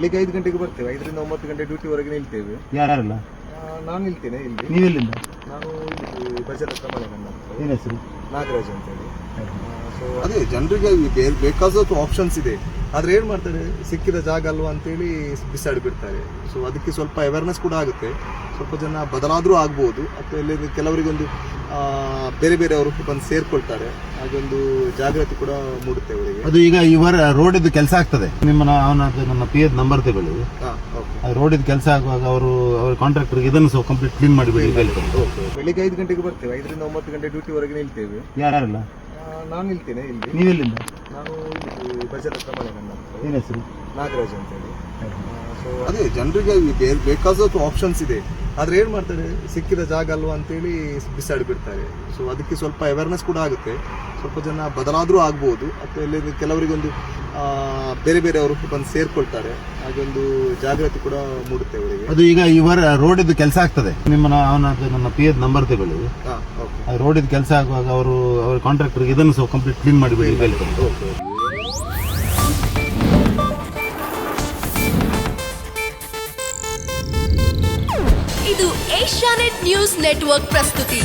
ಬೆಳಿಗ್ಗೆ 5 ಗಂಟೆಗೆ ಬರ್ತೇವೆ. 5ರಿಂದ 9 ಗಂಟೆ ಡ್ಯೂಟಿವರೆಗೆ ನಿಲ್ತೇವೆ. ಯಾರೆಲ್ಲ? ನಾನು ನಿಲ್ತೇನೆ ಇಲ್ಲಿ. ನೀವೆಲ್ಲಿಂದ? ನಾನು ಇಲ್ಲಿ ಬಜಾರ್ ಹತ್ರ ಮಳೆ ನನ್ನ ಏನು ಹೆಸರು? ನಾಗರಾಜ್ ಅಂತೇಳಿ. ಸೊ ಅದೇ ಜನರಿಗೆ ಬೇಕಾದಷ್ಟು ಆಪ್ಷನ್ಸ್ ಇದೆ, ಆದ್ರೆ ಏನ್ ಮಾಡ್ತಾರೆ, ಸಿಕ್ಕಿದ ಜಾಗ ಅಲ್ವಾ ಅಂತೇಳಿ ಬಿಸಾಡಿ ಬಿಡ್ತಾರೆ. ಸೊ ಅದಕ್ಕೆ ಸ್ವಲ್ಪ ಅವೇರ್ನೆಸ್ ಕೂಡ ಆಗುತ್ತೆ, ಸ್ವಲ್ಪ ಜನ ಬದಲಾದ್ರೂ ಆಗ್ಬೋದು, ಅಥವಾ ಇಲ್ಲಿ ಕೆಲವರಿಗೊಂದು ಬೇರೆ ಬೇರೆ ಅವರು ಬಂದು ಸೇರ್ಕೊಳ್ತಾರೆ, ಹಾಗೊಂದು ಜಾಗೃತಿ ಕೂಡ ಮೂಡುತ್ತೆ ಅವರಿಗೆ. ಅದು ಈಗ ಇವರ ರೋಡ್ ಇದ್ದು ಕೆಲಸ ಆಗ್ತದೆ, ನನ್ನ ಪಿ ಎದ್ ನಂಬರ್ ತಗೊಳ್ಳಿ. ರೋಡ್ ಇದ್ದು ಕೆಲಸ ಆಗುವಾಗ ಅವ್ರ ಕಾಂಟ್ರಾಕ್ಟರ್ ಇದನ್ನು ಕಂಪ್ಲೀಟ್ ಕ್ಲೀನ್ ಮಾಡಿಬಿಡಿ. ಬೆಳಿಗ್ಗೆ 5 ಗಂಟೆಗೆ ಬರ್ತೇವೆ. 5ರಿಂದ 9 ಗಂಟೆ ಡ್ಯೂಟಿವರೆಗೆ ನಿಲ್ತೇವೆ. ಯಾರೆಲ್ಲ? ನಾನು ನಿಲ್ತೇನೆ ಇಲ್ಲಿ. ನೀವೆಲ್ಲಿಂದ? ನಾನು ಇಲ್ಲಿ ಬಜಾರ್ ಹತ್ರ ಮಳೆ ನನ್ನ ಏನು ಹೆಸರು? ನಾಗರಾಜ್ ಅಂತೇಳಿ. ಸೊ ಅದೇ ಜನರಿಗೆ ಬೇಕಾದಷ್ಟು ಆಪ್ಷನ್ಸ್ ಇದೆ, ಆದ್ರೆ ಏನ್ ಮಾಡ್ತಾರೆ, ಸಿಕ್ಕಿದ ಜಾಗ ಅಲ್ವಾ ಅಂತೇಳಿ ಬಿಸಾಡಿ ಬಿಡ್ತಾರೆ. ಸೊ ಅದಕ್ಕೆ ಸ್ವಲ್ಪ ಅವೇರ್ನೆಸ್ ಕೂಡ ಆಗುತ್ತೆ, ಸ್ವಲ್ಪ ಜನ ಬದಲಾದ್ರೂ ಆಗ್ಬೋದು, ಅಥವಾ ಇಲ್ಲಿ ಕೆಲವರಿಗೊಂದು ಬೇರೆ ಬೇರೆ ಅವರು ಬಂದು ಸೇರ್ಕೊಳ್ತಾರೆ, ಹಾಗೊಂದು ಜಾಗೃತಿ ಕೂಡ ಮೂಡುತ್ತೆ ಅವರಿಗೆ. ಅದು ಈಗ ಇವರ ರೋಡ್ ಇದ್ದು ಕೆಲಸ ಆಗ್ತದೆ, ನನ್ನ ಪಿ ಎದ್ ನಂಬರ್ ತಗೊಳ್ಳಿ. ರೋಡ್ ಇದ್ದು ಕೆಲಸ ಆಗುವಾಗ ಅವ್ರ ಕಾಂಟ್ರಾಕ್ಟರ್ ಇದನ್ನು ಕಂಪ್ಲೀಟ್ ಕ್ಲೀನ್ ಮಾಡಿಬಿಡಿ. ಇದು ಏಷ್ಯಾನೆಟ್ ನ್ಯೂಸ್ ನೆಟ್ವರ್ಕ್ ಪ್ರಸ್ತುತಿ.